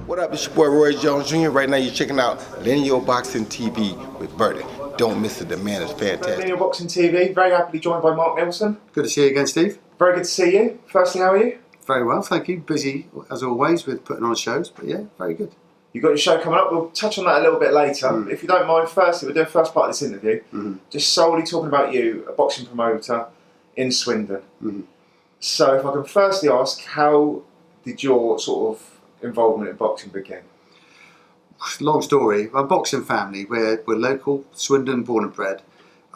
What up, it's your boy Roy Jones Jr. Right now you're checking out LinealBoxing TV with Bertie. Don't miss it, the man is fantastic. LinealBoxing TV, very happily joined by Mark Neilson. Good to see you again, Steve. Very good to see you. Firstly, how are you? Very well, thank you. Busy as always with putting on shows, but yeah, very good. You've got your show coming up, we'll touch on that a little bit later. If you don't mind, firstly, we'll do the first part of this interview, just solely talking about you, a boxing promoter in Swindon. So if I can firstly ask, how did your sort of involvement in boxing begin? Long story. My boxing family, we're local, Swindon, born and bred.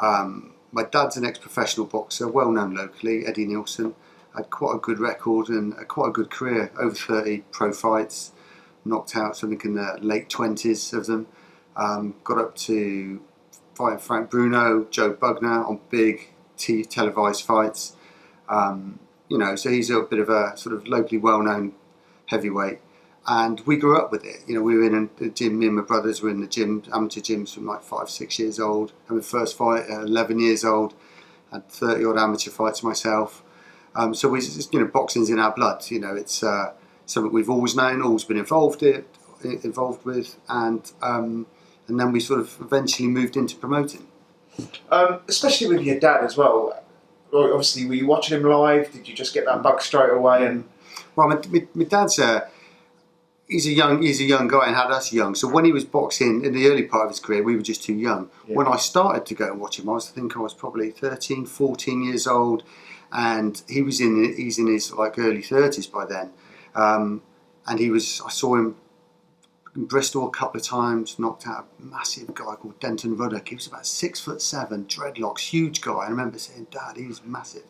My dad's an ex-professional boxer, well known locally, Eddie Neilson. Had quite a good record and quite a good career, over 30 pro fights, knocked out something in the late 20s of them. Got up to fighting Frank Bruno, Joe Bugner on big televised fights. You know, so he's a bit of a sort of locally well-known heavyweight. And we grew up with it. You know, we were in the gym, me and my brothers were in the gym, amateur gyms from like 5, 6 years old. Had my first fight at 11 years old. Had 30 odd amateur fights myself. So we just, you know, boxing's in our blood. You know, it's something we've always known, always been involved with, and then we sort of eventually moved into promoting. Especially with your dad as well. Obviously, were you watching him live? Did you just get that bug straight away? And well, my dad's he's a young guy and had us young. So when he was boxing in the early part of his career, we were just too young. Yeah. When I started to go and watch him, I was probably 13, 14 years old, and he's in his like early 30s by then. And I saw him in Bristol a couple of times, knocked out a massive guy called Denton Ruddock. He was about 6'7", dreadlocks, huge guy. I remember saying, "Dad, he's massive."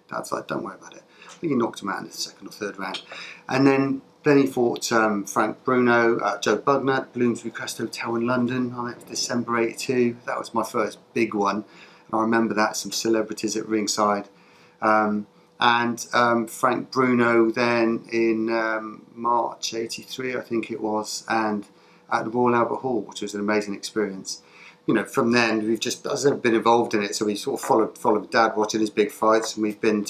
Dad's like, "Don't worry about it." I think he knocked him out in the second or third round. And then he fought Frank Bruno, Joe Bugner at Bloomsbury Crest Hotel in London on December '82. That was my first big one. And I remember that, some celebrities at ringside. And Frank Bruno then in March '83, I think it was, and at the Royal Albert Hall, which was an amazing experience. You know, from then we've just been involved in it, so we sort of followed Dad watching his big fights, and we've been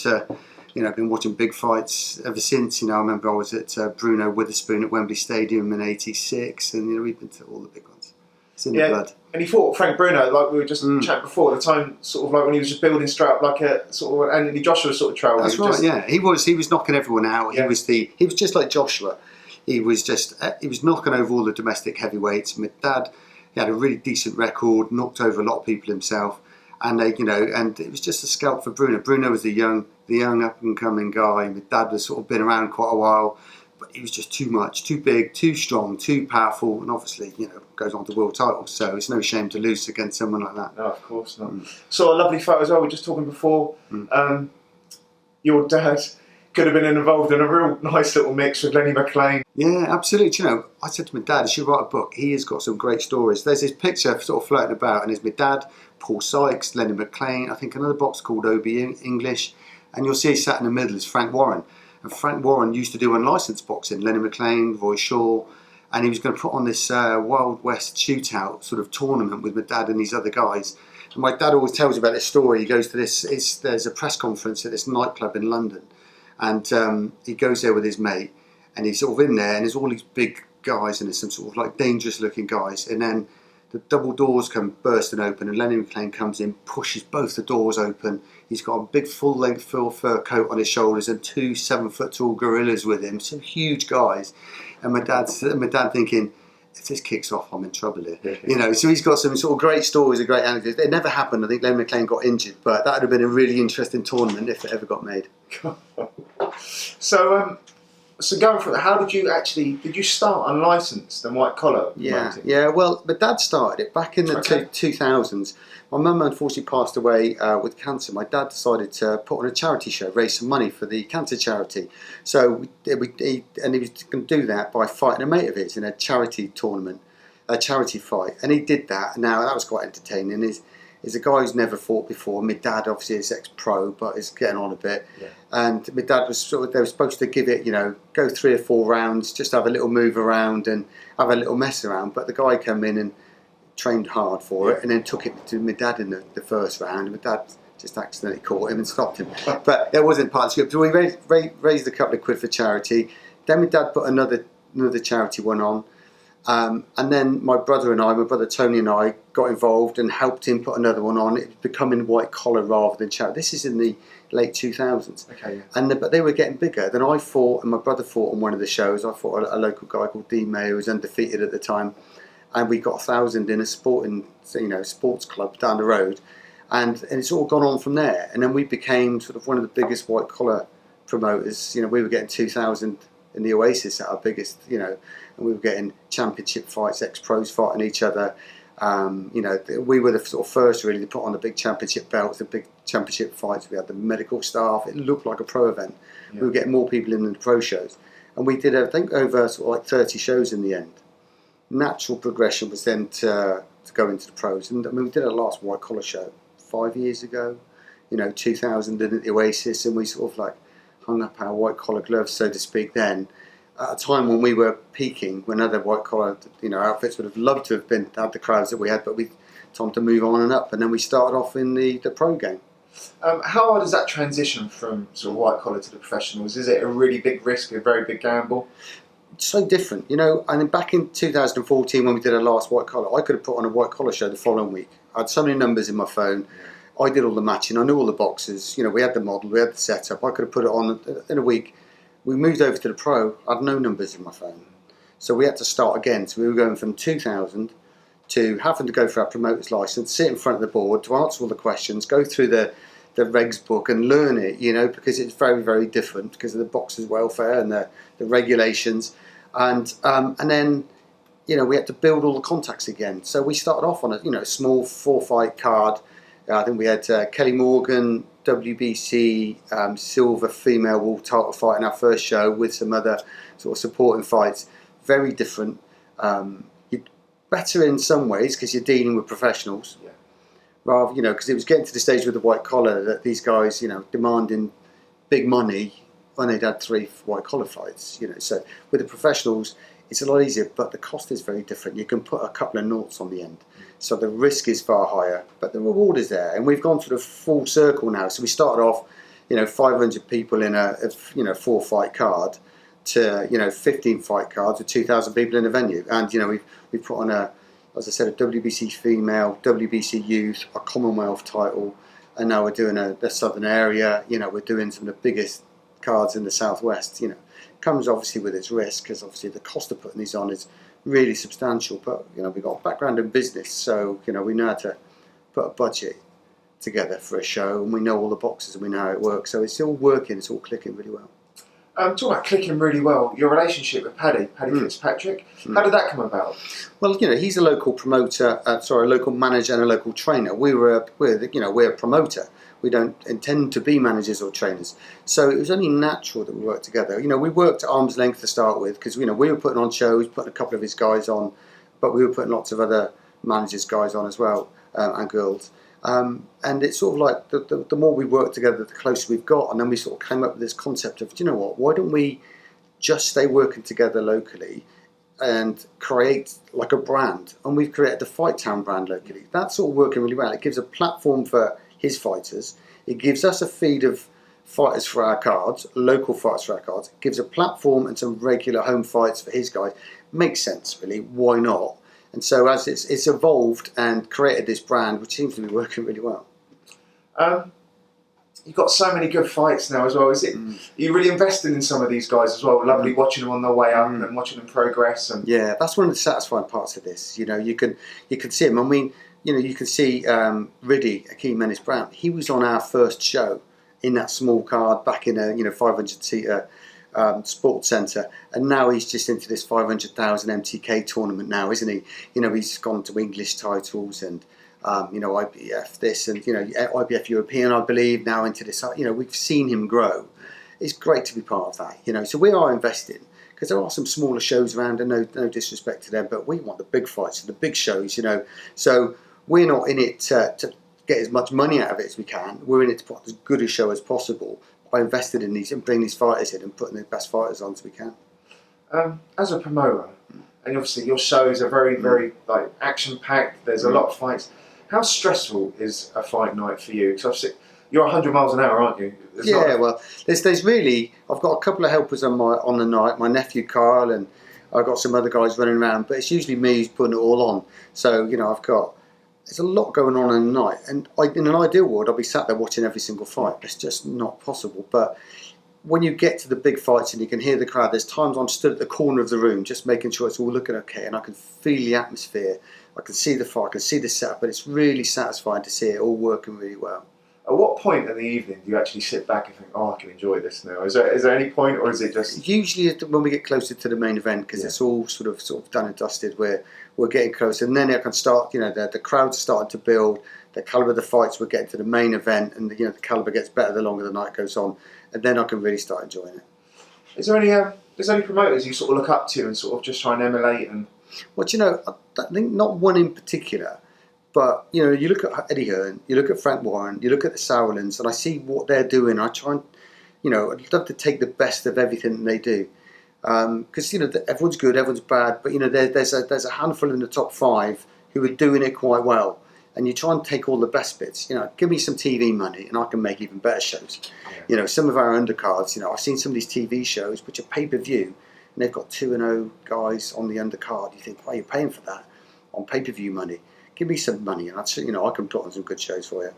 watching big fights ever since. You know, I remember I was at Bruno Witherspoon at Wembley Stadium in '86, and you know, we've been to all the big ones. It's in the blood. And he fought Frank Bruno, like we were just chatting before, the time sort of like when he was just building straight up like a sort of Anthony Joshua sort of trail. That's right, yeah. He was knocking everyone out. Yeah. He was just like Joshua. He was knocking over all the domestic heavyweights. My dad, he had a really decent record, knocked over a lot of people himself, and and it was just a scalp for Bruno. Bruno was the young up and coming guy. My dad was sort of been around quite a while, but he was just too much, too big, too strong, too powerful, and obviously, you know, goes on to world titles. So it's no shame to lose against someone like that. No, of course not. Saw a lovely photo as well. We were just talking before. Your dad could have been involved in a real nice little mix with Lenny McLean. Yeah, absolutely. You know, I said to my dad, "You should write a book." He has got some great stories. There's this picture sort of floating about, and there's my dad, Paul Sykes, Lenny McLean, I think another boxer called O.B. English, and you'll see sat in the middle is Frank Warren. And Frank Warren used to do unlicensed boxing, Lenny McLean, Roy Shaw, and he was going to put on this Wild West shootout sort of tournament with my dad and these other guys. And my dad always tells about this story. He goes to there's a press conference at this nightclub in London, and he goes there with his mate, and he's sort of in there, and there's all these big guys, and there's some sort of like dangerous looking guys, and then the double doors come bursting open, and Lenny McLean comes in, pushes both the doors open. He's got a big full-length fur coat on his shoulders and 2 7-foot-tall gorillas with him, some huge guys. And my dad thinking, if this kicks off, I'm in trouble here. You know, so he's got some sort of great stories, a great anecdotes. It never happened. I think Lenny McLean got injured, but that would have been a really interesting tournament if it ever got made. So going from how did you start unlicensed and white collar? Yeah. Well, my dad started it back in the 2000s. My mum unfortunately passed away with cancer. My dad decided to put on a charity show, raise some money for the cancer charity. So he was going to do that by fighting a mate of his in a charity tournament, a charity fight, and he did that. Now that was quite entertaining. He's a guy who's never fought before. My dad obviously is ex-pro, but is getting on a bit. Yeah. And my dad was they were supposed to give it, you know, go 3 or 4 rounds, just have a little move around and have a little mess around. But the guy came in and trained hard for it, and then took it to my dad in the first round. My dad just accidentally caught him and stopped him. But it wasn't part of the script. So we raised a couple of quid for charity. Then my dad put another another charity one on. And then my brother Tony and I got involved and helped him put another one on. It was becoming white collar rather than charity. This is in the late 2000s. Okay. But they were getting bigger. Then I fought, and my brother fought on one of the shows. I fought a local guy called D May, who was undefeated at the time, and we got 1,000 in a sports club down the road, and it's all gone on from there. And then we became sort of one of the biggest white collar promoters. We were getting 2,000 in the Oasis at our biggest, and we were getting championship fights, ex-pros fighting each other. We were the sort of first really to put on the big championship belts, the big championship fights. We had the medical staff. It looked like a pro event. Yeah. We were getting more people in than the pro shows. And we did, I think, over sort of like 30 shows in the end. Natural progression was then to go into the pros. And I mean, we did our last white collar show 5 years ago, 2000 in the Oasis, and we sort of like hung up our white collar gloves, so to speak, then at a time when we were peaking, when other white collar outfits would have loved to have had the crowds that we had, but we time to move on and up, and then we started off in the pro game. How hard is that transition from sort of white collar to the professionals? Is it a really big risk, a very big gamble? It's so different, And then back in 2014 when we did our last white collar, I could have put on a white collar show the following week. I had so many numbers in my phone. I did all the matching. I knew all the boxes. We had the model, we had the setup. I could have put it on in a week. We moved over to the pro. I had no numbers in my phone, so we had to start again. So we were going from 2,000 to having to go for our promoter's license, sit in front of the board to answer all the questions, go through the regs book and learn it. Because it's very, very different because of the boxers' welfare and the regulations, and then we had to build all the contacts again. So we started off on a small 4-fight card. I think we had Kelly Morgan, WBC silver female world title fight in our first show with some other sort of supporting fights. Very different. Better in some ways because you're dealing with professionals. Yeah. Rather, because it was getting to the stage with the white collar that these guys, demanding big money when they'd had 3 white collar fights. So with the professionals, it's a lot easier, but the cost is very different. You can put a couple of noughts on the end. So the risk is far higher, but the reward is there. And we've gone sort of full circle now. So we started off, 500 people in a 4-fight card to, 15 fight cards with 2,000 people in a venue. And, we've put on as I said, a WBC female, WBC youth, a Commonwealth title. And now we're doing the Southern area. We're doing some of the biggest cards in the Southwest. Comes obviously with its risk because obviously the cost of putting these on is really substantial, but we've got a background in business, so we know how to put a budget together for a show, and we know all the boxes and we know how it works, so it's all working, it's all clicking really well. Talking about clicking really well, your relationship with Paddy Fitzpatrick, how did that come about? Well, he's a local promoter, a local manager and a local trainer. We're a promoter. We don't intend to be managers or trainers. So it was only natural that we worked together. We worked at arm's length to start with because, we were putting on shows, putting a couple of his guys on, but we were putting lots of other managers' guys on as well, and girls. And it's sort of like the more we work together, the closer we've got. And then we sort of came up with this concept of, why don't we just stay working together locally and create like a brand? And we've created the Fight Town brand locally. That's sort of working really well. It gives a platform for his fighters. It gives us a feed of fighters for our cards, local fighters for our cards. It gives a platform and some regular home fights for his guys. Makes sense, really. Why not? And so as it's evolved and created this brand, which seems to be working really well. You've got so many good fights now as well. You're really invested in some of these guys as well. Lovely watching them on their way up and watching them progress. And yeah, that's one of the satisfying parts of this. You can see him. I mean, you can see Riddy, Akeem Menace Brown. He was on our first show in that small card back in a 500-seater sports centre, and now he's just into this 500,000 MTK tournament now, isn't he? He's gone to English titles and IBF this and IBF European, I believe, now into this. We've seen him grow. It's great to be part of that. So we are investing. Because there are some smaller shows around, and no disrespect to them, but we want the big fights and the big shows, So we're not in it to get as much money out of it as we can. We're in it to put as good a show as possible. I invested in these and bring these fighters in and putting the best fighters on as we can. As a promoter, and obviously your shows are very, very action-packed. There's a lot of fights. How stressful is a fight night for you? Because obviously you're 100 miles an hour, aren't you? Well, there's really. I've got a couple of helpers on the night. My nephew Carl and I've got some other guys running around, but it's usually me who's putting it all on. So, you know, there's a lot going on in the night. And in an ideal world, I'll be sat there watching every single fight. It's just not possible. But when you get to the big fights and you can hear the crowd, there's times I'm stood at the corner of the room just making sure it's all looking okay, and I can feel the atmosphere. I can see the fight, I can see the setup, but it's really satisfying to see it all working really well. At what point in the evening do you actually sit back and think, oh, I can enjoy this now? Is there any point, or is it just... Usually when we get closer to the main event, because it's all sort of done and dusted, we're getting closer, and then I can start, you know, the crowd's starting to build, the calibre of the fights, we're getting to the main event, and the calibre gets better the longer the night goes on, and then I can really start enjoying it. Is there any promoters you sort of look up to and sort of just try and emulate? And well, you know, I think not one in particular, but you know, you look at Eddie Hearn, you look at Frank Warren, you look at the Sauerlands, and I see what they're doing. I try and, you know, I'd love to take the best of everything they do, because you know, everyone's good, everyone's bad, but you know, there's a handful in the top 5 who are doing it quite well. And you try and take all the best bits. You know, give me some TV money, and I can make even better shows. Yeah. You know, some of our undercards. You know, I've seen some of these TV shows which are pay-per-view, and they've got 2-0 guys on the undercard. You think, why are you paying for that on pay-per-view money? Give me some money, and you know, I can put on some good shows for you.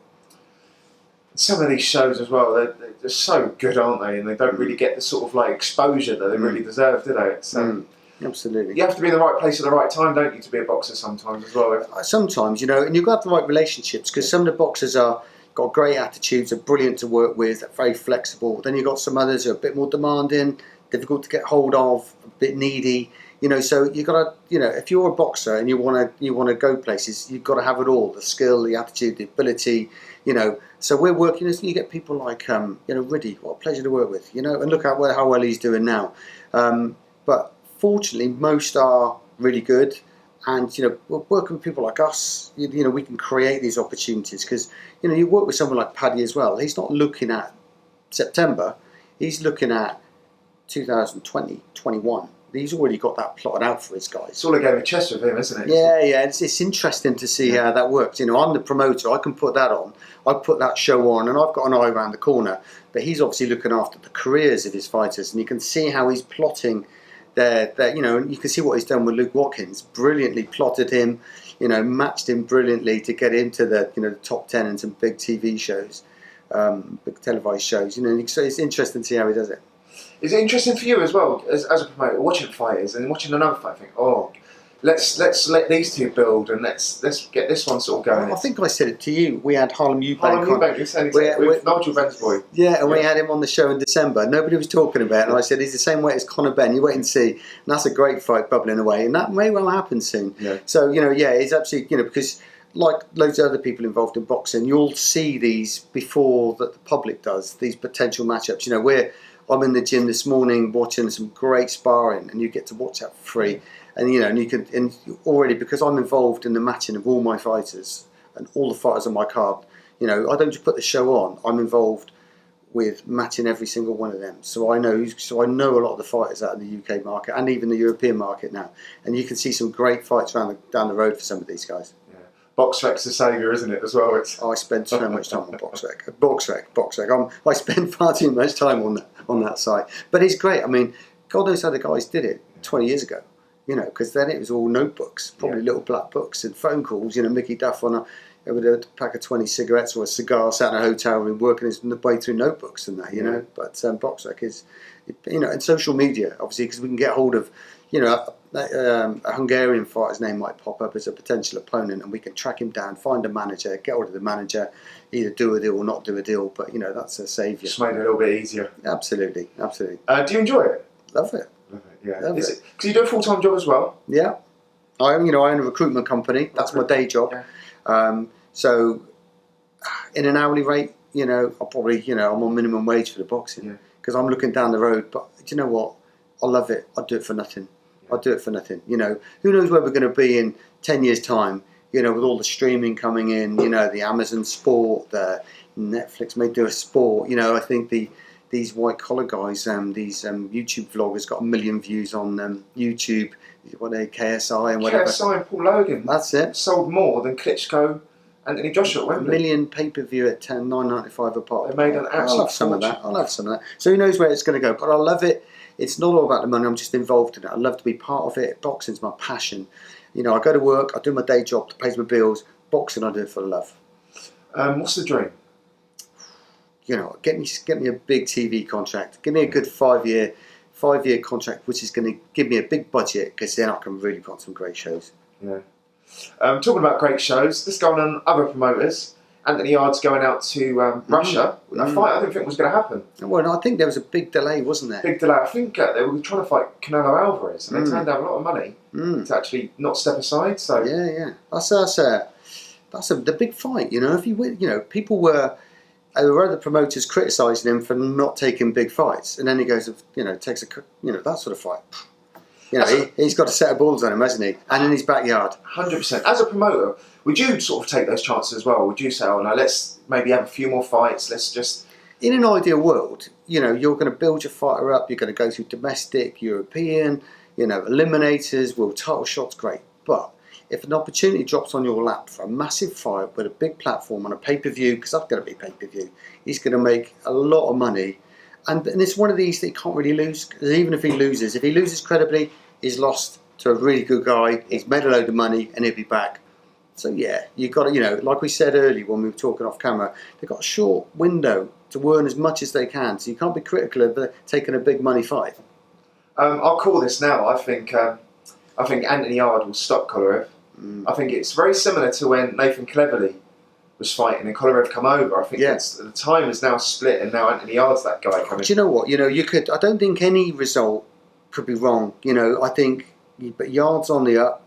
Some of these shows as well, they're so good, aren't they? And they don't really get the sort of like exposure that they really deserve, do they? So. Absolutely. You have to be in the right place at the right time, don't you, to be a boxer sometimes as well? Sometimes, you know, and you've got the right relationships, because some of the boxers got great attitudes, are brilliant to work with, are very flexible. Then you've got some others who are a bit more demanding, difficult to get hold of, a bit needy. You know, so you've got to, you know, if you're a boxer and you want to go places, you've got to have it all: the skill, the attitude, the ability. You know, so we're working. You get people like, you know, Riddy. What a pleasure to work with. You know, and look at how well he's doing now. But fortunately, most are really good, and you know, we're working with people like us. You know, we can create these opportunities, because you know, you work with someone like Paddy as well. He's not looking at September; he's looking at 2020, 21. He's already got that plotted out for his guys. It's all a game of chess with him, isn't it? Yeah. It's interesting to see how that works. You know, I'm the promoter. I can put that on. I put that show on, and I've got an eye around the corner. But he's obviously looking after the careers of his fighters, and you can see how he's plotting. You know, you can see what he's done with Luke Watkins. Brilliantly plotted him, you know, matched him brilliantly to get into the, you know, the top 10 in some big TV shows, big televised shows. You know, so it's interesting to see how he does it. Is it interesting for you as well, as a promoter, watching fighters and watching another fight? Think, oh, let's let these two build, and let's get this one sort of going. I think I said it to you. We had Harlem Eubank. You said with Nigel Benn's boy. Yeah, and we had him on the show in December. Nobody was talking about it, and I said he's the same weight as Conor Benn. You wait and see. And that's a great fight bubbling away, and that may well happen soon. Yeah. So you know, yeah, it's absolutely, you know, because like loads of other people involved in boxing, you'll see these before that the public does, these potential matchups. You know, I'm in the gym this morning watching some great sparring, and you get to watch that for free. And you know, and already, because I'm involved in the matching of all my fighters and all the fighters on my card, you know, I don't just put the show on. I'm involved with matching every single one of them. So I know a lot of the fighters out in the UK market and even the European market now. And you can see some great fights down the road for some of these guys. Yeah. BoxRec's the saviour, isn't it, as well? I spend so much time on BoxRec. I spend far too much time on that site. But it's great. I mean, God knows how the guys did it 20 years ago. You know, because then it was all notebooks, probably little black books and phone calls. You know, Mickey Duff with a pack of 20 cigarettes or a cigar, sat in a hotel room working his way through notebooks and that. You know, but BoxRec is, you know, and social media obviously, because we can get hold of, you know, a Hungarian fighter's name might pop up as a potential opponent, and we can track him down, find a manager, get hold of the manager, either do a deal or not do a deal. But you know, that's a saviour. Just made it a little bit easier. Absolutely. Do you enjoy it? Love it. Yeah. Is it because you do a full-time job as well? Yeah, I own a recruitment company. That's my day job. Yeah. So, in an hourly rate, you know, I'll probably, you know, I'm on minimum wage for the boxing because I'm looking down the road. But do you know what? I love it. I'd do it for nothing. I'd do it for nothing. You know, who knows where we're going to be in 10 years' time? You know, with all the streaming coming in, you know, the Amazon Sport, the Netflix may do a sport. You know, I think these white collar guys, these YouTube vloggers got 1 million views on YouTube. What are they, KSI and whatever? KSI and Paul Logan. That's it. Sold more than Klitschko Anthony Joshua at A Wembley. million pay-per-view at $9.95 a pop. They made an absolute I'll have some of fortune. that. I'll have some of that. So who knows where it's going to go? But I love it. It's not all about the money. I'm just involved in it. I love to be part of it. Boxing's my passion. You know, I go to work. I do my day job that pays my bills. Boxing, I do it for love. What's the dream? You know, get me a big TV contract. Give me a good 5-year contract, which is going to give me a big budget, because then I can really put on some great shows. Yeah. Talking about great shows, let's go on other promoters. Anthony Yard's going out to Russia. A fight I didn't think was going to happen. Well, I think there was a big delay, wasn't there? Big delay. I think they were trying to fight Canelo Alvarez, and they turned down a lot of money to actually not step aside. So Yeah. That's the big fight. You know, if you win, you know, there were other promoters criticising him for not taking big fights, and then he goes, you know, takes that sort of fight. You know, he's got a set of balls on him, hasn't he? And in his backyard. 100%. As a promoter, would you sort of take those chances as well? Would you say, oh no, let's maybe have a few more fights, let's just... In an ideal world, you know, you're going to build your fighter up, you're going to go through domestic, European, you know, eliminators, world title shots, great. But if an opportunity drops on your lap for a massive fight with a big platform on a pay-per-view, because that's going to be pay-per-view, he's going to make a lot of money. And it's one of these that he can't really lose, because even if he loses credibly, he's lost to a really good guy, he's made a load of money, and he'll be back. So yeah, you've got to, you know, like we said earlier when we were talking off camera, they've got a short window to earn as much as they can, so you can't be critical of taking a big money fight. I'll call this now. I think Anthony Yard will stop Kolev. I think it's very similar to when Nathan Cleverly was fighting and Kolev come over. I think the time is now split, and now Anthony Yard's that guy coming. Do you know what? You know, I don't think any result could be wrong. You know, I think, but Yard's on the up.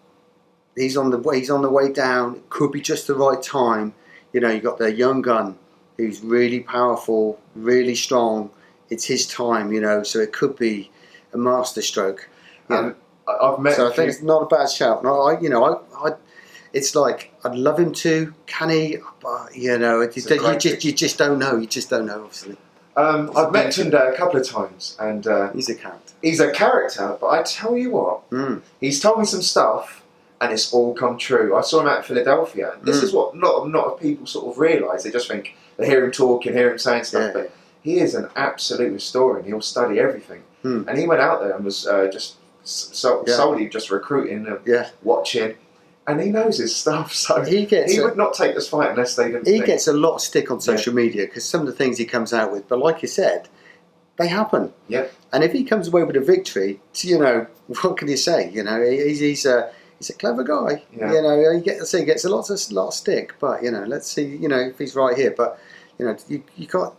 He's on the way down. It could be just the right time. You know, you got the young gun who's really powerful, really strong. It's his time. You know, so it could be a masterstroke. I've met. So I think it's not a bad shout. No, it's like I'd love him to. Can he? But you know, you just don't know. You just don't know, obviously. I've met Tunde a couple of times, and he's a character. He's a character, but I tell you what, he's told me some stuff, and it's all come true. I saw him out in Philadelphia. And this is what not a lot of people sort of realise. They just think they hear him talking, hear him saying stuff, but he is an absolute historian. He'll study everything, and he went out there and was just solely just recruiting and watching. And he knows his stuff, so he would not take this fight unless they didn't. He gets a lot of stick on social media because some of the things he comes out with, but like you said, they happen. Yeah. And if he comes away with a victory, you know, what can you say? You know, he's a clever guy. Yeah. You know, he gets a lot of stick, but you know, let's see. You know, if he's right here, but you know, you can't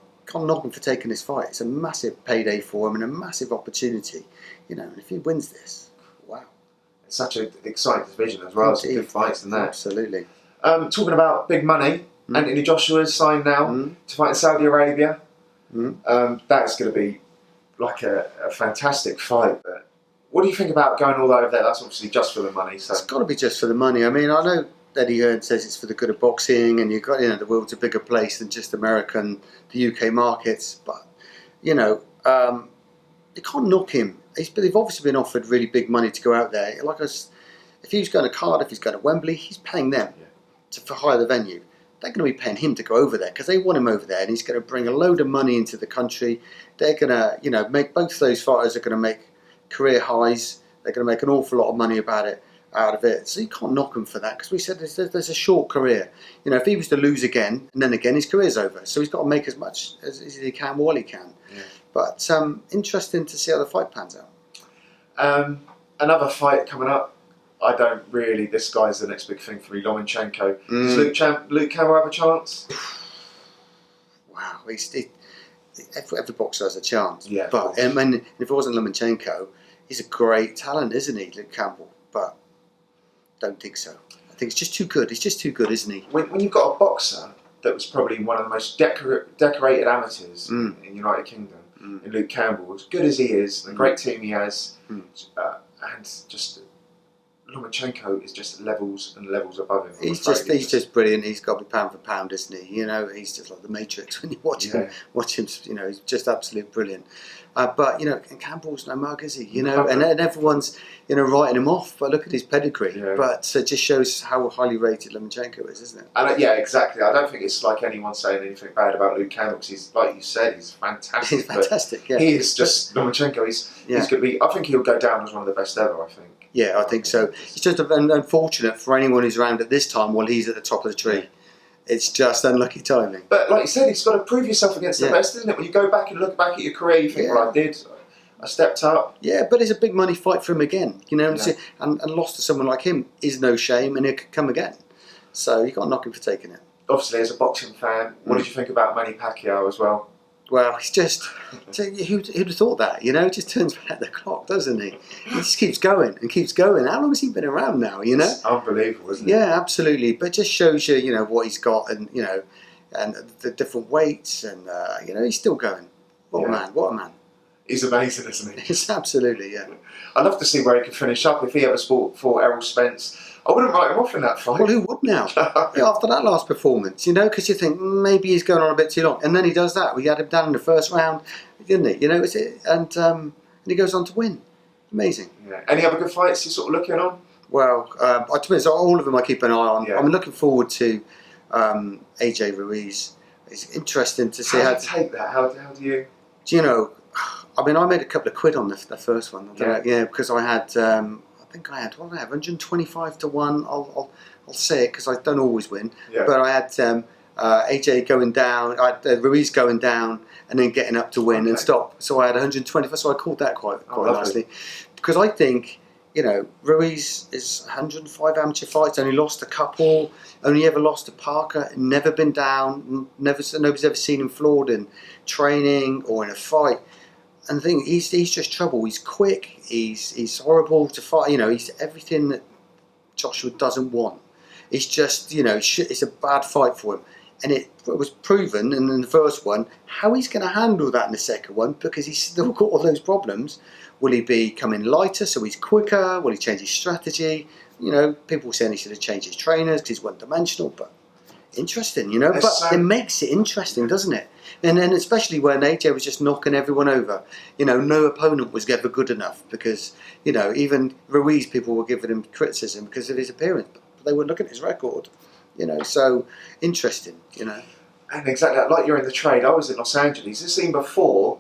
knock him for taking this fight. It's a massive payday for him and a massive opportunity. You know, and if he wins this, wow. Such an exciting division as well. Some good fights in that. Absolutely. Talking about big money, Anthony Joshua is signed now to fight in Saudi Arabia. That's going to be like a fantastic fight. But what do you think about going all over there? That's obviously just for the money. So it's got to be just for the money. I mean, I know Eddie Hearn says it's for the good of boxing, and you've got, you know, the world's a bigger place than just America and the UK markets. But you know, you can't knock him. They've obviously been offered really big money to go out there. Like if he's going to Cardiff, he's going to Wembley, he's paying them to hire the venue. They're going to be paying him to go over there because they want him over there, and he's going to bring a load of money into the country. They're going to, you know, make both of those fighters are going to make career highs. They're going to make an awful lot of money out of it. So you can't knock him for that because we said there's a short career. You know, if he was to lose again and then again, his career's over. So he's got to make as much as he can while he can. Yeah. But interesting to see how the fight pans out. Another fight coming up. I don't really. This guy's the next big thing for me, Lomachenko. Does Luke Campbell have a chance? Wow, every boxer has a chance. Yeah, but if it wasn't Lomachenko, he's a great talent, isn't he, Luke Campbell? But don't think so. I think it's just too good. He's just too good, isn't he? When you've got a boxer that was probably one of the most decorated amateurs in the United Kingdom, in Luke Campbell, as good as he is, the great team he has, and just Lomachenko is just levels and levels above him. He's just brilliant. He's got to be pound for pound, isn't he? You know, he's just like the Matrix when you watch him. You know, he's just absolutely brilliant. But and Campbell's no mug, is he? And everyone's writing him off. But look at his pedigree. Yeah. But it just shows how highly rated Lomachenko is, isn't it? And yeah, exactly. I don't think it's like anyone saying anything bad about Luke Campbell, because he's, like you said, he's fantastic. He's fantastic. Yeah. He is just Lomachenko. He's going to be. I think he'll go down as one of the best ever. I think. Yeah, I think so. It's just unfortunate for anyone who's around at this time while he's at the top of the tree. It's just unlucky timing. But like you said, he's got to prove yourself against the best, isn't it? When you go back and look back at your career, you think, well, I stepped up. Yeah, but it's a big money fight for him again, and lost to someone like him is no shame, and it could come again. So you can't knock him for taking it. Obviously, as a boxing fan, what did you think about Manny Pacquiao as well? Well, he's just, who'd have thought that, He just turns back the clock, doesn't he? He just keeps going and keeps going. How long has he been around now, It's unbelievable, isn't it? Yeah, absolutely. But it just shows you, what he's got and, and the different weights and, he's still going. What a man. He's amazing, isn't he? It's absolutely, yeah. I'd love to see where he could finish up if he ever fought Errol Spence. I wouldn't write him off in that fight. Well, who would now? After that last performance, because you think maybe he's going on a bit too long, and then he does that. We had him down in the first round, didn't he? And he goes on to win. Amazing. Yeah. Any other good fights you're sort of looking on? Well, to be honest, all of them I keep an eye on. Yeah. I'm looking forward to AJ Ruiz. It's interesting to see how do you take that. How do you? I made a couple of quid on the first one. Because I had. I think I had 125 to 1. I'll say it because I don't always win. Yeah. But I had AJ going down, I had Ruiz going down, and then getting up to win and stop. So I had 125. So I called that quite nicely, because I think Ruiz is 105 amateur fights. Only lost a couple. Only ever lost to Parker. Never been down. Nobody's ever seen him floored in training or in a fight. And the thing, he's just trouble. He's quick. He's horrible to fight. He's everything that Joshua doesn't want. It's just, it's a bad fight for him. And it was proven in the first one how he's going to handle that in the second one, because he's still got all those problems. Will he be coming lighter so he's quicker? Will he change his strategy? People saying he should have changed his trainers because he's one-dimensional, but interesting, But it makes it interesting, doesn't it? And then especially when AJ was just knocking everyone over, no opponent was ever good enough, because, even Ruiz, people were giving him criticism because of his appearance, but they were looking at his record, so interesting, And exactly, like you're in the trade, I was in Los Angeles. This scene before,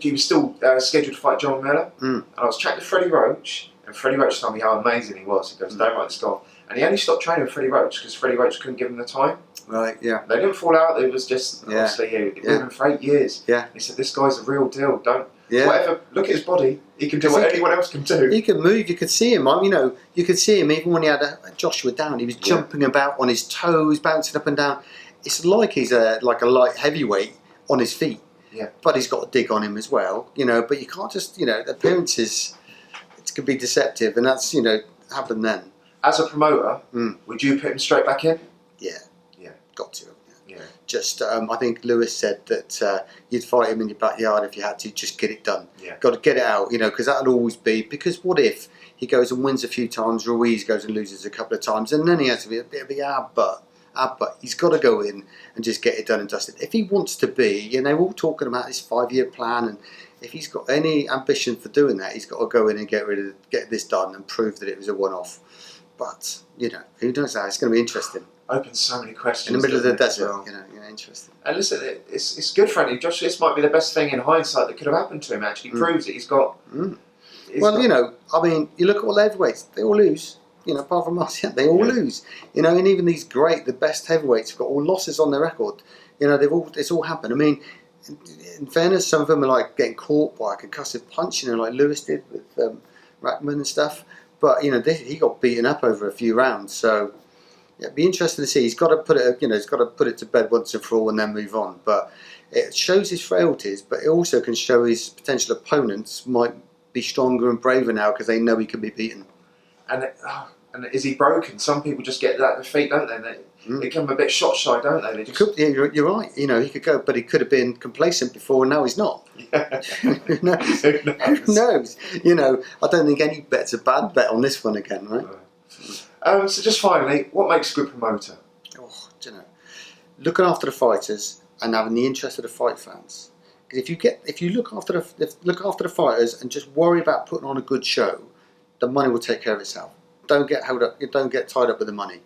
he was still scheduled to fight John Miller, and I was chatting to Freddie Roach, and Freddie Roach told me how amazing he was. He goes, don't write this off. And he only stopped training with Freddie Roach because Freddie Roach couldn't give him the time. Right, yeah. They didn't fall out. It was just, honestly, he'd been with him for 8 years. Yeah. He said, this guy's a real deal. Yeah. Whatever, look at his body. He can do what anyone else can do. He can move. You could see him. You could see him even when he had Joshua down. He was jumping about on his toes, bouncing up and down. It's like he's a light heavyweight on his feet. Yeah. But he's got a dig on him as well. But you can't just, appearances, it can be deceptive, and that's, happened then. As a promoter, would you put him straight back in? Yeah. Yeah. Got to. Yeah. Just, I think Lewis said that you'd fight him in your backyard if you had to. Just get it done. Yeah. Got to get it out, because that'll always be. Because what if he goes and wins a few times, Ruiz goes and loses a couple of times, and then he has to be a bit of a but he's got to go in and just get it done and dusted. If he wants to be, we're all talking about this 5-year plan, and if he's got any ambition for doing that, he's got to go in and get this done and prove that it was a one-off. But who knows that? It's going to be interesting. Opens so many questions. In the middle of the desert, interesting. And listen, it's good for Anthony Joshua. This might be the best thing in hindsight that could have happened to him. Actually, proves it. He's got. Well, you look at all the heavyweights; they all lose. Apart from Martial, they all lose. And even these the best heavyweights have got all losses on their record. It's all happened. I mean, in fairness, some of them are like getting caught by a concussive punch, like Lewis did with Rackman and stuff. But he got beaten up over a few rounds, so it'd be interesting to see. He's got to put it, he's got to put it to bed once and for all, and then move on. But it shows his frailties, but it also can show his potential opponents might be stronger and braver now because they know he can be beaten. And is he broken? Some people just get that defeat, don't they? They become a bit shot shy, don't they? You're right. He could go, but he could have been complacent before, and now he's not. Yeah. Who knows? Who knows? I don't think any bet's a bad bet on this one again, right? So just finally, what makes a good promoter? Looking after the fighters and having the interest of the fight fans. If you look after the fighters and just worry about putting on a good show, the money will take care of itself. Don't get held up. Don't get tied up with the money.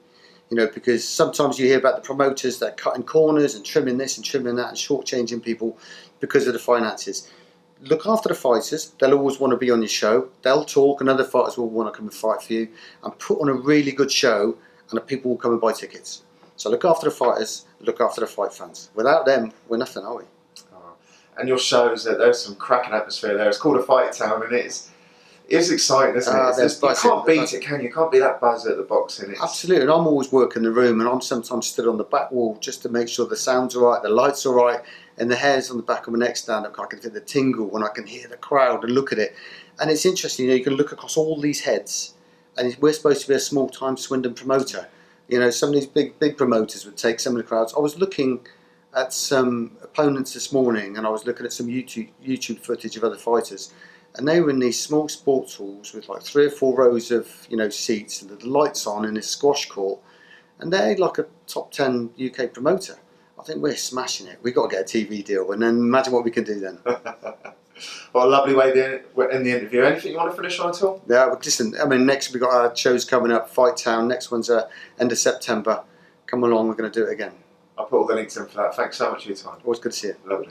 Because sometimes you hear about the promoters that are cutting corners and trimming this and trimming that and shortchanging people because of the finances. Look after the fighters. They'll always want to be on your show. They'll talk, and other fighters will want to come and fight for you. And put on a really good show, and the people will come and buy tickets. So look after the fighters. Look after the fight fans. Without them, we're nothing, are we? And your shows, there's some cracking atmosphere there. It's called a Fight Town, and it's exciting, isn't it? You can't beat it, can you? You can't be that buzz at the boxing. Absolutely, and I'm always working the room, and I'm sometimes stood on the back wall just to make sure the sound's all right, the light's all right, and the hairs on the back of my neck stand up. I can feel the tingle when I can hear the crowd and look at it. And it's interesting, you can look across all these heads, and we're supposed to be a small-time Swindon promoter. Some of these big promoters would take some of the crowds. I was looking at some opponents this morning, and I was looking at some YouTube footage of other fighters, and they were in these small sports halls with like 3 or 4 rows of seats and the lights on in this squash court, and they're like a top 10 UK promoter. I think we're smashing it. We've got to get a TV deal, and then imagine what we can do then. Well, a lovely way to end the interview. Anything you want to finish on at all? Yeah, listen, next we've got our shows coming up, Fight Town. Next one's end of September. Come along, we're going to do it again. I'll put all the links in for that. Thanks so much for your time. Always good to see you. Lovely.